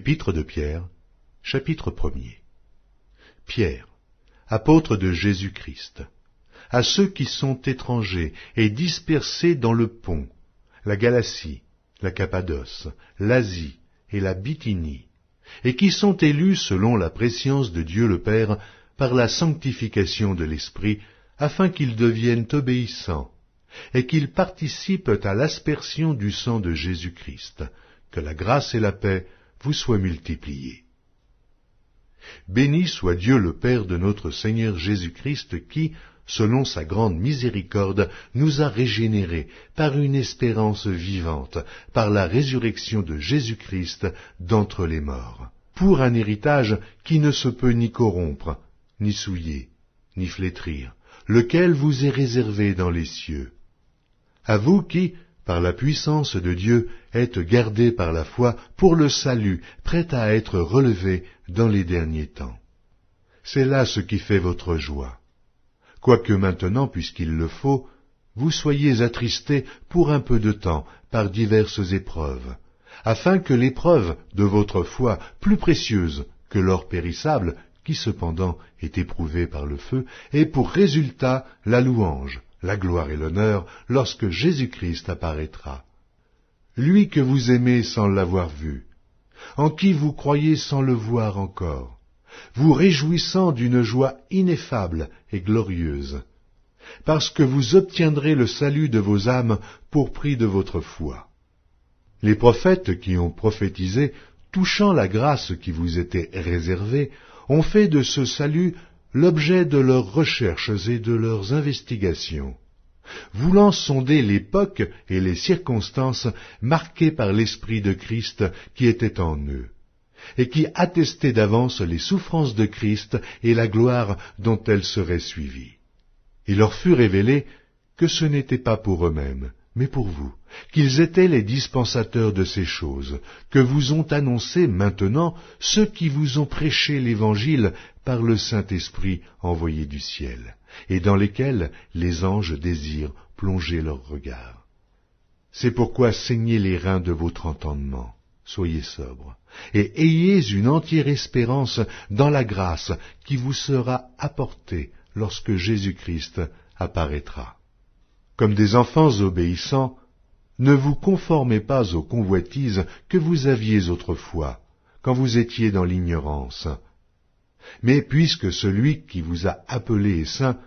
Épître de Pierre, chapitre 1er. Pierre, apôtre de Jésus-Christ, à ceux qui sont étrangers et dispersés dans le Pont, la Galatie, la Cappadoce, l'Asie et la Bithynie, et qui sont élus selon la prescience de Dieu le Père par la sanctification de l'Esprit, afin qu'ils deviennent obéissants, et qu'ils participent à l'aspersion du sang de Jésus-Christ, que la grâce et la paix vous soient multipliées. Béni soit Dieu le Père de notre Seigneur Jésus-Christ qui, selon sa grande miséricorde, nous a régénérés par une espérance vivante, par la résurrection de Jésus-Christ d'entre les morts, pour un héritage qui ne se peut ni corrompre, ni souiller, ni flétrir, lequel vous est réservé dans les cieux. À vous qui, par la puissance de Dieu, êtes gardés par la foi pour le salut, prêt à être relevé dans les derniers temps. C'est là ce qui fait votre joie. Quoique maintenant, puisqu'il le faut, vous soyez attristés pour un peu de temps par diverses épreuves, afin que l'épreuve de votre foi, plus précieuse que l'or périssable, qui cependant est éprouvé par le feu, ait pour résultat la louange, la gloire et l'honneur lorsque Jésus-Christ apparaîtra. Lui que vous aimez sans l'avoir vu, en qui vous croyez sans le voir encore, vous réjouissant d'une joie ineffable et glorieuse, parce que vous obtiendrez le salut de vos âmes pour prix de votre foi. Les prophètes qui ont prophétisé, touchant la grâce qui vous était réservée, ont fait de ce salut l'objet de leurs recherches et de leurs investigations, voulant sonder l'époque et les circonstances marquées par l'Esprit de Christ qui était en eux, et qui attestait d'avance les souffrances de Christ et la gloire dont elles seraient suivies. Il leur fut révélé que ce n'était pas pour eux-mêmes, mais pour vous, qu'ils étaient les dispensateurs de ces choses, que vous ont annoncé maintenant ceux qui vous ont prêché l'Évangile par le Saint-Esprit envoyé du ciel, et dans lesquels les anges désirent plonger leur regard. C'est pourquoi saignez les reins de votre entendement, soyez sobres, et ayez une entière espérance dans la grâce qui vous sera apportée lorsque Jésus-Christ apparaîtra. Comme des enfants obéissants, ne vous conformez pas aux convoitises que vous aviez autrefois, quand vous étiez dans l'ignorance. Mais puisque celui qui vous a appelé est saint,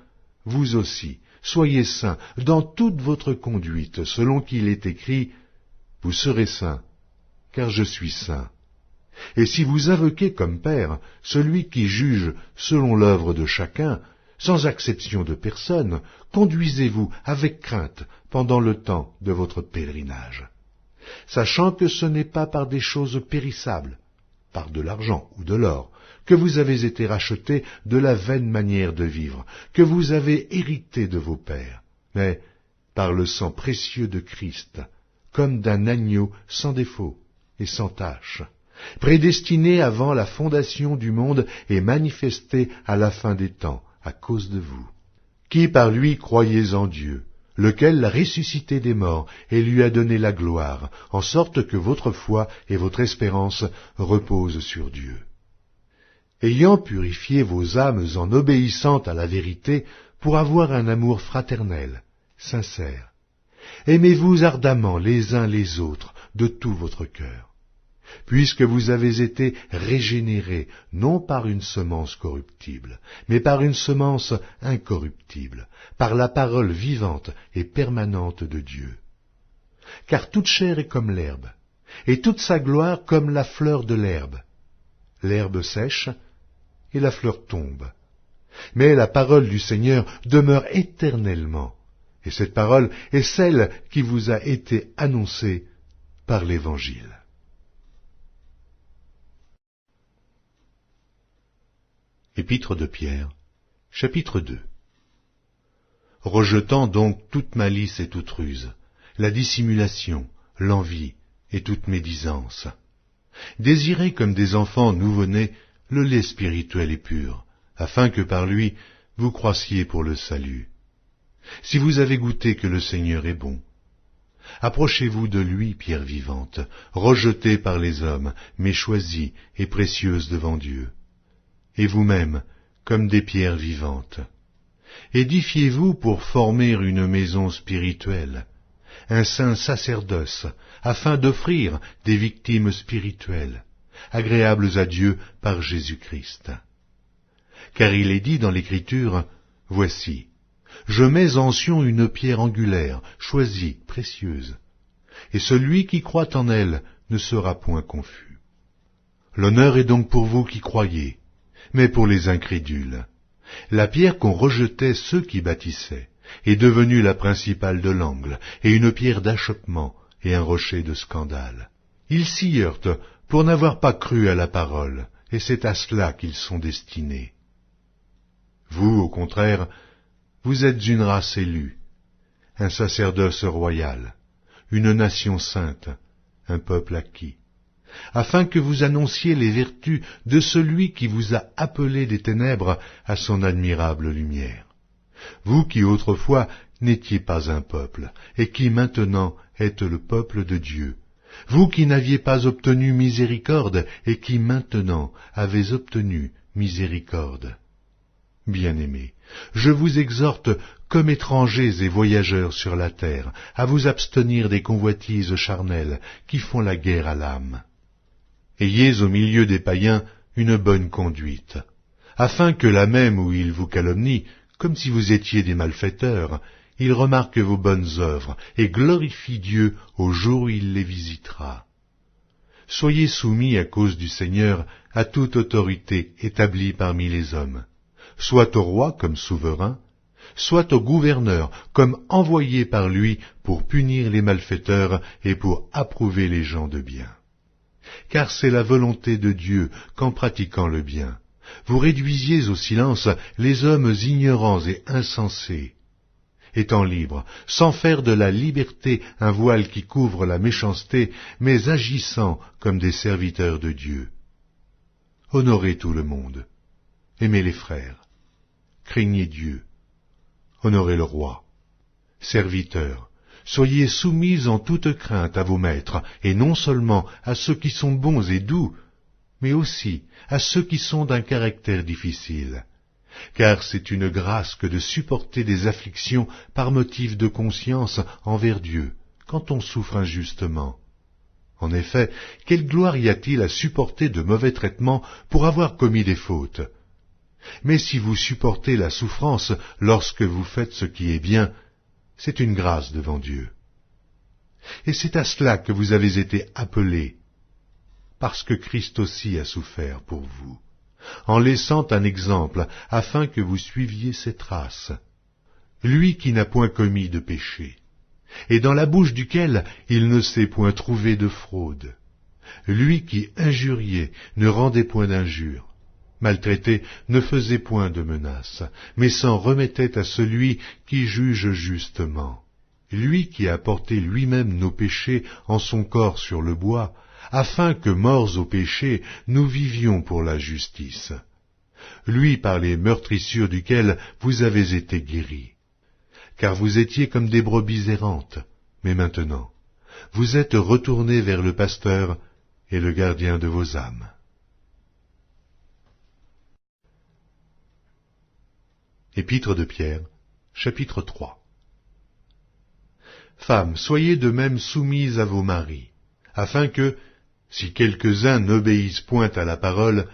vous aussi, soyez saints dans toute votre conduite, selon qu'il est écrit, « Vous serez saints, car je suis saint. » Et si vous invoquez comme Père celui qui juge selon l'œuvre de chacun, sans acception de personne, conduisez-vous avec crainte pendant le temps de votre pèlerinage, sachant que ce n'est pas par des choses périssables, par de l'argent ou de l'or, que vous avez été rachetés de la vaine manière de vivre, que vous avez hérité de vos pères, mais par le sang précieux de Christ, comme d'un agneau sans défaut et sans tache, prédestiné avant la fondation du monde et manifesté à la fin des temps, à cause de vous, qui par lui croyez en Dieu, lequel l'a ressuscité des morts et lui a donné la gloire, en sorte que votre foi et votre espérance reposent sur Dieu. Ayant purifié vos âmes en obéissant à la vérité pour avoir un amour fraternel, sincère, aimez-vous ardemment les uns les autres de tout votre cœur, puisque vous avez été régénérés, non par une semence corruptible, mais par une semence incorruptible, par la parole vivante et permanente de Dieu. Car toute chair est comme l'herbe, et toute sa gloire comme la fleur de l'herbe. L'herbe sèche, et la fleur tombe. Mais la parole du Seigneur demeure éternellement, et cette parole est celle qui vous a été annoncée par l'Évangile. Épître de Pierre, chapitre 2. Rejetant donc toute malice et toute ruse, la dissimulation, l'envie et toute médisance, désirez comme des enfants nouveau-nés le lait spirituel et pur, afin que par lui vous croissiez pour le salut. Si vous avez goûté que le Seigneur est bon, Approchez-vous de lui, pierre vivante, rejetée par les hommes, mais choisie et précieuse devant Dieu. Et vous-même, comme des pierres vivantes. Édifiez-vous pour former une maison spirituelle, un saint sacerdoce, afin d'offrir des victimes spirituelles, agréables à Dieu par Jésus-Christ. Car il est dit dans l'Écriture, « Voici, je mets en Sion une pierre angulaire, choisie, précieuse, et celui qui croit en elle ne sera point confus. » L'honneur est donc pour vous qui croyez, mais pour les incrédules. La pierre qu'ont rejetait ceux qui bâtissaient est devenue la principale de l'angle, et une pierre d'achoppement et un rocher de scandale. Ils s'y heurtent pour n'avoir pas cru à la parole, et c'est à cela qu'ils sont destinés. Vous, au contraire, vous êtes une race élue, un sacerdoce royal, une nation sainte, un peuple acquis, afin que vous annonciez les vertus de celui qui vous a appelé des ténèbres à son admirable lumière. Vous qui autrefois n'étiez pas un peuple, et qui maintenant êtes le peuple de Dieu, vous qui n'aviez pas obtenu miséricorde, et qui maintenant avez obtenu miséricorde. Bien-aimés, je vous exhorte, comme étrangers et voyageurs sur la terre, à vous abstenir des convoitises charnelles qui font la guerre à l'âme. Ayez au milieu des païens une bonne conduite, afin que là même où ils vous calomnient, comme si vous étiez des malfaiteurs, ils remarquent vos bonnes œuvres et glorifient Dieu au jour où il les visitera. Soyez soumis à cause du Seigneur à toute autorité établie parmi les hommes, soit au roi comme souverain, soit au gouverneur comme envoyé par lui pour punir les malfaiteurs et pour approuver les gens de bien. Car c'est la volonté de Dieu qu'en pratiquant le bien, vous réduisiez au silence les hommes ignorants et insensés, étant libres, sans faire de la liberté un voile qui couvre la méchanceté, mais agissant comme des serviteurs de Dieu. Honorez tout le monde, aimez les frères, craignez Dieu, honorez le roi. Serviteurs, soyez soumis en toute crainte à vos maîtres, et non seulement à ceux qui sont bons et doux, mais aussi à ceux qui sont d'un caractère difficile. Car c'est une grâce que de supporter des afflictions par motif de conscience envers Dieu, quand on souffre injustement. En effet, quelle gloire y a-t-il à supporter de mauvais traitements pour avoir commis des fautes? Mais si vous supportez la souffrance lorsque vous faites ce qui est bien, c'est une grâce devant Dieu. Et c'est à cela que vous avez été appelés, parce que Christ aussi a souffert pour vous, en laissant un exemple, afin que vous suiviez ses traces. Lui qui n'a point commis de péché, et dans la bouche duquel il ne s'est point trouvé de fraude. Lui qui injuriait ne rendait point d'injure, maltraité ne faisait point de menaces, mais s'en remettait à celui qui juge justement. Lui qui a porté lui-même nos péchés en son corps sur le bois, afin que, morts au péché, nous vivions pour la justice. Lui par les meurtrissures duquel vous avez été guéris. Car vous étiez comme des brebis errantes, mais maintenant, vous êtes retournés vers le pasteur et le gardien de vos âmes. Épître de Pierre, chapitre 3. Femmes, soyez de même soumises à vos maris, afin que, si quelques-uns n'obéissent point à la parole,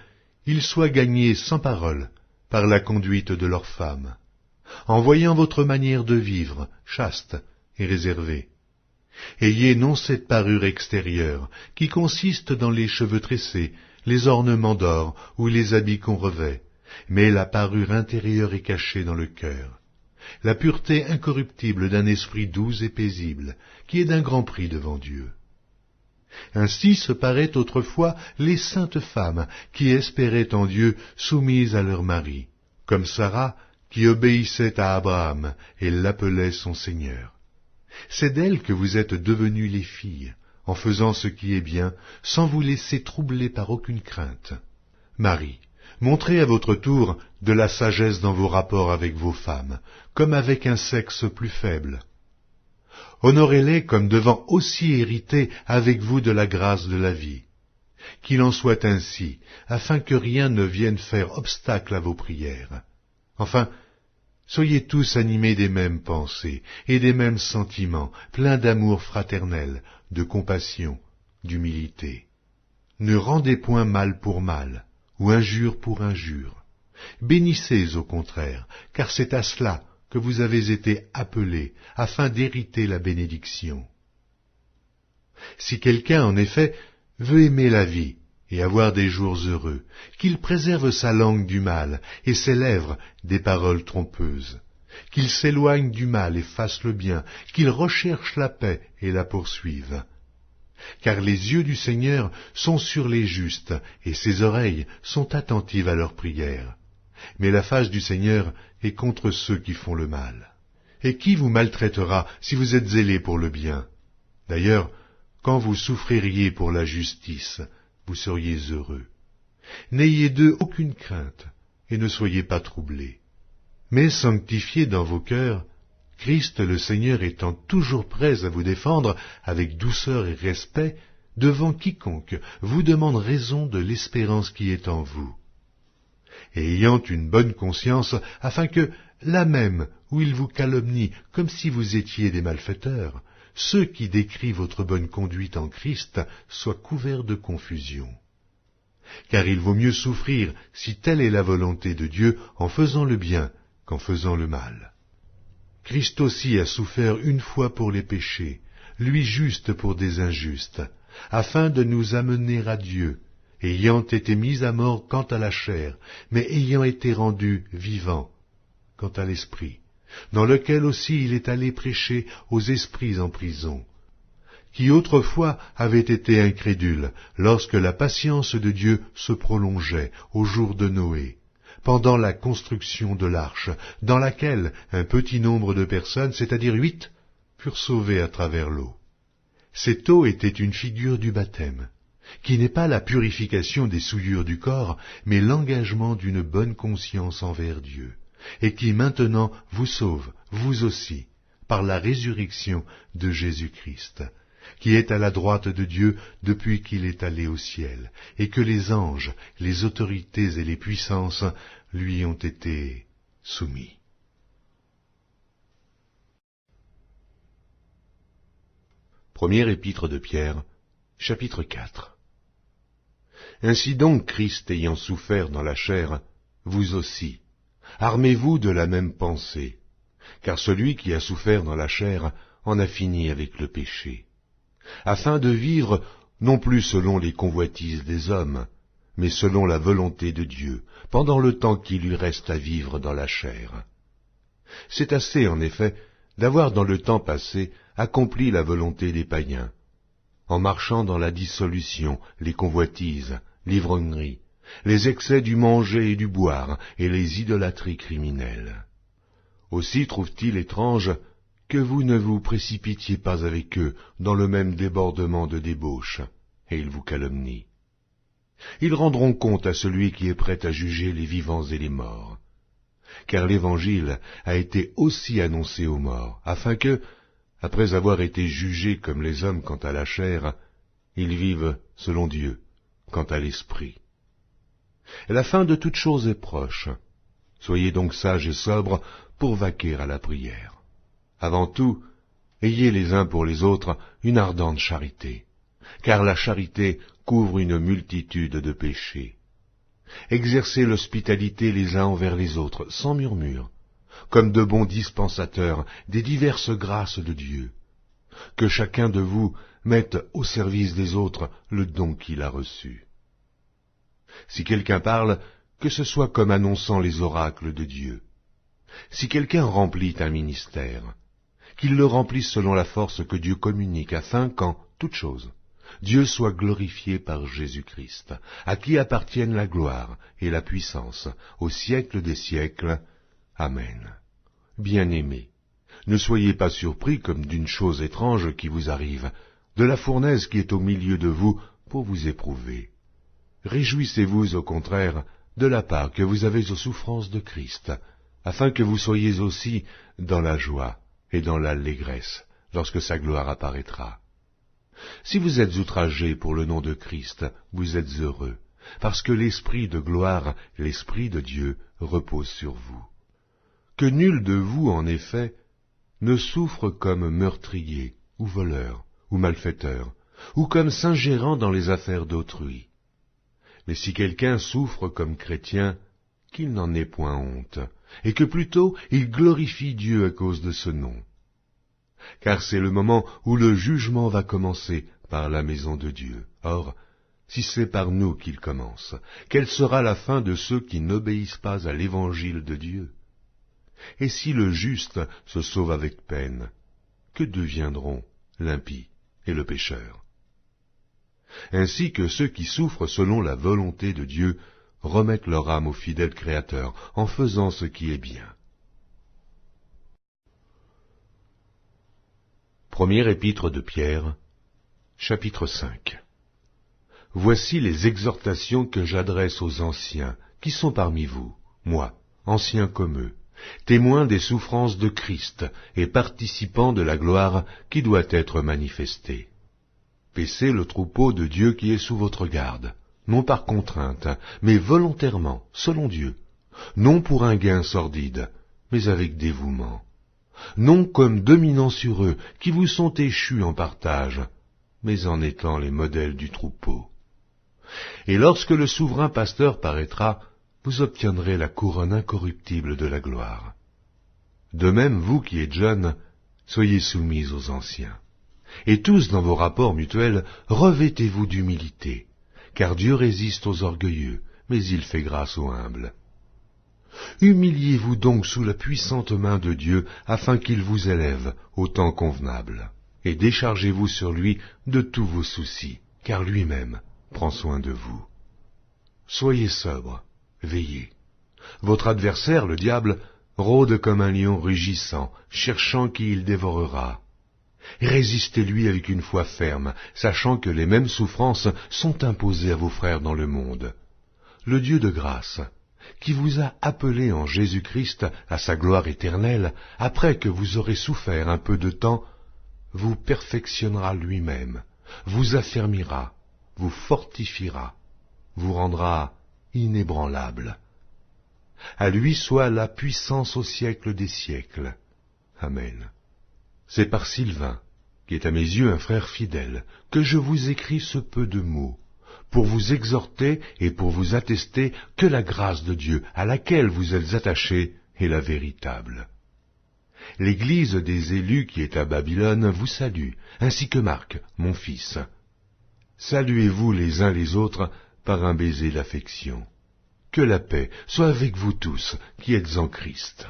ils soient gagnés sans parole par la conduite de leurs femmes, en voyant votre manière de vivre, chaste et réservée. Ayez non cette parure extérieure, qui consiste dans les cheveux tressés, les ornements d'or ou les habits qu'on revêt, mais la parure intérieure est cachée dans le cœur, la pureté incorruptible d'un esprit doux et paisible, qui est d'un grand prix devant Dieu. Ainsi se paraient autrefois les saintes femmes qui espéraient en Dieu soumises à leur mari, comme Sarah qui obéissait à Abraham et l'appelait son Seigneur. C'est d'elles que vous êtes devenues les filles, en faisant ce qui est bien, sans vous laisser troubler par aucune crainte. Marie, montrez à votre tour de la sagesse dans vos rapports avec vos femmes, comme avec un sexe plus faible. Honorez-les comme devant aussi hériter avec vous de la grâce de la vie. Qu'il en soit ainsi, afin que rien ne vienne faire obstacle à vos prières. Enfin, soyez tous animés des mêmes pensées et des mêmes sentiments, pleins d'amour fraternel, de compassion, d'humilité. Ne rendez point mal pour mal, ou injure pour injure. Bénissez au contraire, car c'est à cela que vous avez été appelés, afin d'hériter la bénédiction. Si quelqu'un, en effet, veut aimer la vie et avoir des jours heureux, qu'il préserve sa langue du mal et ses lèvres des paroles trompeuses, qu'il s'éloigne du mal et fasse le bien, qu'il recherche la paix et la poursuive. Car les yeux du Seigneur sont sur les justes, et ses oreilles sont attentives à leurs prières. Mais la face du Seigneur est contre ceux qui font le mal. Et qui vous maltraitera si vous êtes zélés pour le bien? D'ailleurs, quand vous souffririez pour la justice, vous seriez heureux. N'ayez d'eux aucune crainte, et ne soyez pas troublés. Mais sanctifiez dans vos cœurs, Christ le Seigneur étant toujours prêt à vous défendre avec douceur et respect devant quiconque vous demande raison de l'espérance qui est en vous. Et ayant une bonne conscience, afin que, là même où ils vous calomnient comme si vous étiez des malfaiteurs, ceux qui décrient votre bonne conduite en Christ soient couverts de confusion. Car il vaut mieux souffrir, si telle est la volonté de Dieu, en faisant le bien qu'en faisant le mal. Christ aussi a souffert une fois pour les péchés, lui juste pour des injustes, afin de nous amener à Dieu, ayant été mis à mort quant à la chair, mais ayant été rendu vivant quant à l'esprit, dans lequel aussi il est allé prêcher aux esprits en prison, qui autrefois avaient été incrédules, lorsque la patience de Dieu se prolongeait au jour de Noé, pendant la construction de l'arche, dans laquelle un petit nombre de personnes, c'est-à-dire 8, furent sauvées à travers l'eau. Cette eau était une figure du baptême, qui n'est pas la purification des souillures du corps, mais l'engagement d'une bonne conscience envers Dieu, et qui maintenant vous sauve, vous aussi, par la résurrection de Jésus-Christ, qui est à la droite de Dieu depuis qu'il est allé au ciel, et que les anges, les autorités et les puissances lui ont été soumis. Première épître de Pierre, chapitre 4. Ainsi donc, Christ ayant souffert dans la chair, vous aussi, armez-vous de la même pensée, car celui qui a souffert dans la chair en a fini avec le péché, afin de vivre non plus selon les convoitises des hommes, mais selon la volonté de Dieu, pendant le temps qui lui reste à vivre dans la chair. C'est assez, en effet, d'avoir dans le temps passé accompli la volonté des païens, en marchant dans la dissolution, les convoitises, l'ivrognerie, les excès du manger et du boire, et les idolâtries criminelles. Aussi trouve-t-il étrange que vous ne vous précipitiez pas avec eux dans le même débordement de débauche, et ils vous calomnient. Ils rendront compte à celui qui est prêt à juger les vivants et les morts. Car l'Évangile a été aussi annoncé aux morts, afin que, après avoir été jugés comme les hommes quant à la chair, ils vivent selon Dieu, quant à l'esprit. La fin de toute chose est proche. Soyez donc sages et sobres pour vaquer à la prière. Avant tout, ayez les uns pour les autres une ardente charité, car la charité couvre une multitude de péchés. Exercez l'hospitalité les uns envers les autres, sans murmure, comme de bons dispensateurs des diverses grâces de Dieu. Que chacun de vous mette au service des autres le don qu'il a reçu. Si quelqu'un parle, que ce soit comme annonçant les oracles de Dieu. Si quelqu'un remplit un ministère, qu'il le remplisse selon la force que Dieu communique, afin qu'en toute chose, Dieu soit glorifié par Jésus-Christ, à qui appartiennent la gloire et la puissance au siècle des siècles. Amen. Bien-aimés, ne soyez pas surpris comme d'une chose étrange qui vous arrive, de la fournaise qui est au milieu de vous pour vous éprouver. Réjouissez-vous au contraire de la part que vous avez aux souffrances de Christ, afin que vous soyez aussi dans la joie et dans l'allégresse lorsque sa gloire apparaîtra. Si vous êtes outragés pour le nom de Christ, vous êtes heureux, parce que l'Esprit de gloire, l'Esprit de Dieu, repose sur vous. Que nul de vous, en effet, ne souffre comme meurtrier, ou voleur, ou malfaiteur, ou comme s'ingérant dans les affaires d'autrui. Mais si quelqu'un souffre comme chrétien, qu'il n'en ait point honte, et que plutôt il glorifie Dieu à cause de ce nom. Car c'est le moment où le jugement va commencer par la maison de Dieu. Or, si c'est par nous qu'il commence, quelle sera la fin de ceux qui n'obéissent pas à l'évangile de Dieu? Et si le juste se sauve avec peine, que deviendront l'impie et le pécheur? Ainsi que ceux qui souffrent selon la volonté de Dieu remettent leur âme au fidèle Créateur en faisant ce qui est bien. Première épître de Pierre, chapitre 5. Voici les exhortations que j'adresse aux anciens qui sont parmi vous, moi, ancien comme eux, témoin des souffrances de Christ et participant de la gloire qui doit être manifestée. Paissez le troupeau de Dieu qui est sous votre garde, non par contrainte, mais volontairement, selon Dieu, non pour un gain sordide, mais avec dévouement, non comme dominant sur eux qui vous sont échus en partage, mais en étant les modèles du troupeau. Et lorsque le souverain pasteur paraîtra, vous obtiendrez la couronne incorruptible de la gloire. De même, vous qui êtes jeunes, soyez soumis aux anciens. Et tous dans vos rapports mutuels, revêtez-vous d'humilité, car Dieu résiste aux orgueilleux, mais il fait grâce aux humbles. Humiliez-vous donc sous la puissante main de Dieu, afin qu'il vous élève au temps convenable, et déchargez-vous sur lui de tous vos soucis, car lui-même prend soin de vous. Soyez sobres, veillez. Votre adversaire, le diable, rôde comme un lion rugissant, cherchant qui il dévorera. Résistez-lui avec une foi ferme, sachant que les mêmes souffrances sont imposées à vos frères dans le monde. Le Dieu de grâce, qui vous a appelés en Jésus-Christ à sa gloire éternelle, après que vous aurez souffert un peu de temps, vous perfectionnera lui-même, vous affermira, vous fortifiera, vous rendra inébranlable. À lui soit la puissance au siècle des siècles. Amen. C'est par Sylvain, qui est à mes yeux un frère fidèle, que je vous écris ce peu de mots, pour vous exhorter et pour vous attester que la grâce de Dieu à laquelle vous êtes attachés est la véritable. L'Église des élus qui est à Babylone vous salue, ainsi que Marc, mon fils. Saluez-vous les uns les autres par un baiser d'affection. Que la paix soit avec vous tous qui êtes en Christ.